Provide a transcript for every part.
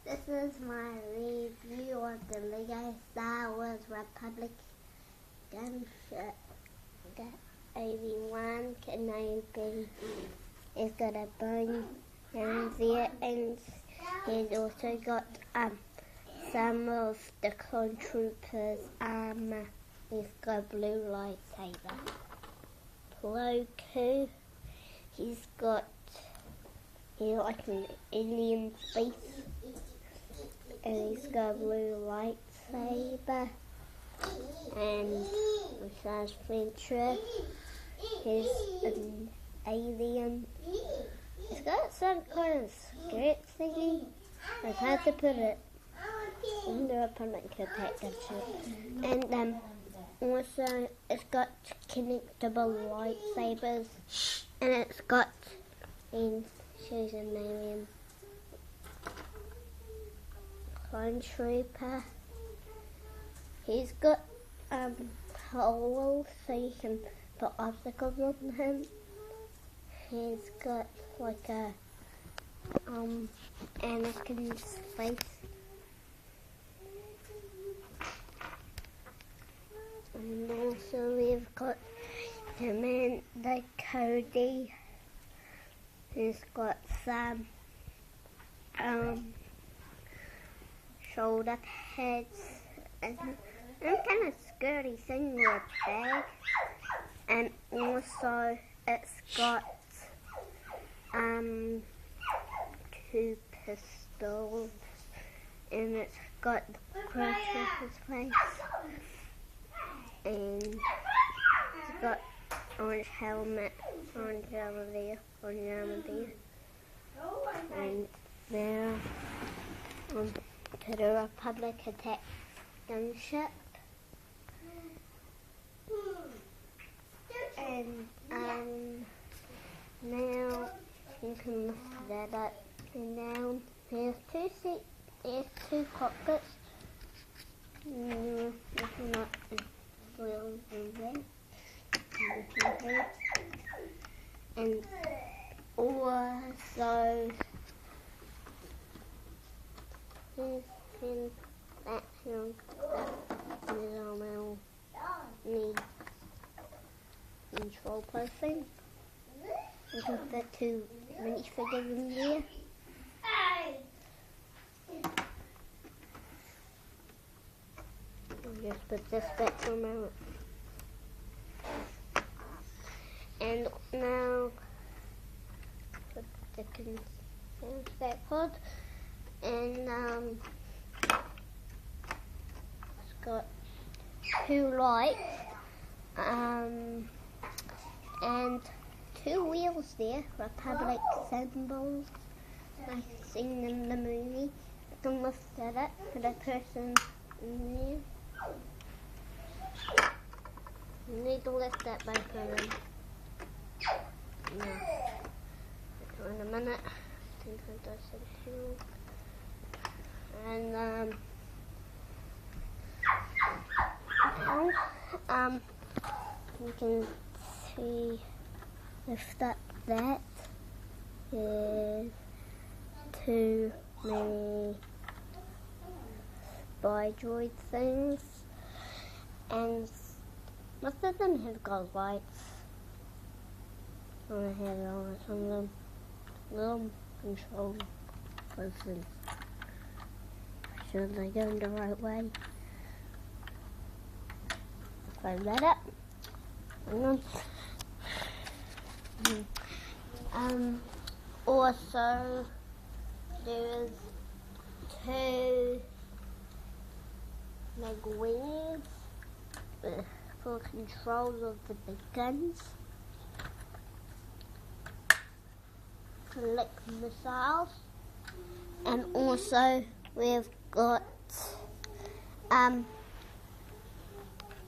This is my review of the Lego Star Wars Republic Gunship. AV1 Kenobi. It's got a bone down there, and he's also got some of the clone troopers' armor. He's got a blue lightsaber. Plo Koon, he's like an alien face, and he's got a blue lightsaber. And Massage Venture, he's an alien. He's got some kind of skirt thingy. It's hard to put it under a public protective ship. And also it's got connectable lightsabers, and it's got shows an alien clone trooper. He's got holes so you can put obstacles on him. He's got like a Anakin's face. And also we've got Commander Cody. He's got some shoulder pads and kind of skirty thing with a bag. And also it's got 2 pistols, and it's got the Crusher's face, and it's got orange helmet, orange armor there, and now to the Republic attack Gunship. And now you can lift that up and down. There's 2 seats, there's 2 cockpits. Not well in there. And also that need control person. You can fit 2 minifigures in there. I'll just put this back for a moment. And now put the that pod, and it's got 2 lights, and 2 wheels there, Republic symbols, like seen in the movie. You can lift that up for the person in there. You need to lift that by putting in a minute. I think I does it too. And you can see lift up that is 2 mini spy droid things, and most of them have got lights on the head on it. Some of them little control persons. Sure they're going the right way. Close that up. Also there's 2 like wings for control of the big guns, collect missiles, and also we've got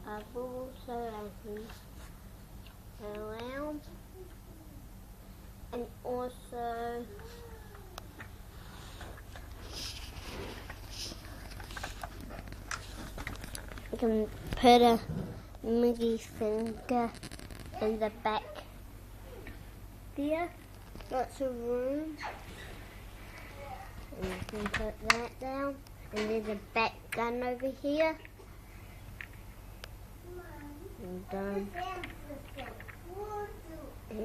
bubbles so I can around, and also you can put a mini finger in the back there. Lots of room. And we can put that down. And there's a back gun over here. And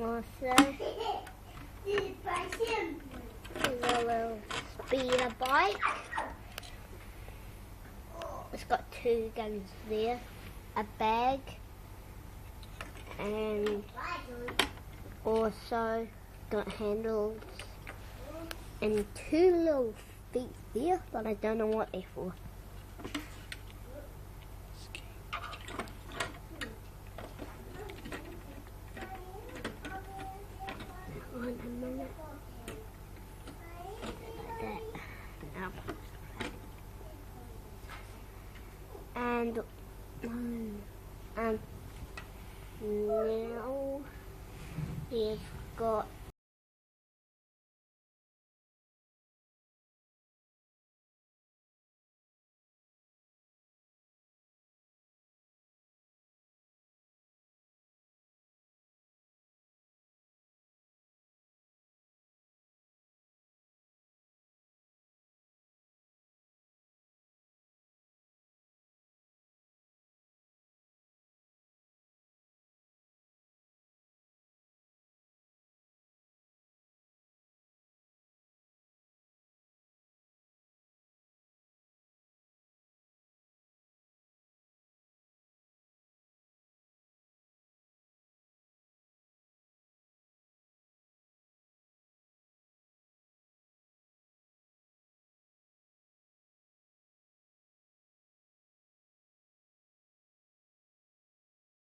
also, there's a little speeder bike. It's got 2 guns there, a bag, and also got handles and 2 little feet there, but I don't know what they're for. Wait a minute. Like that. No. And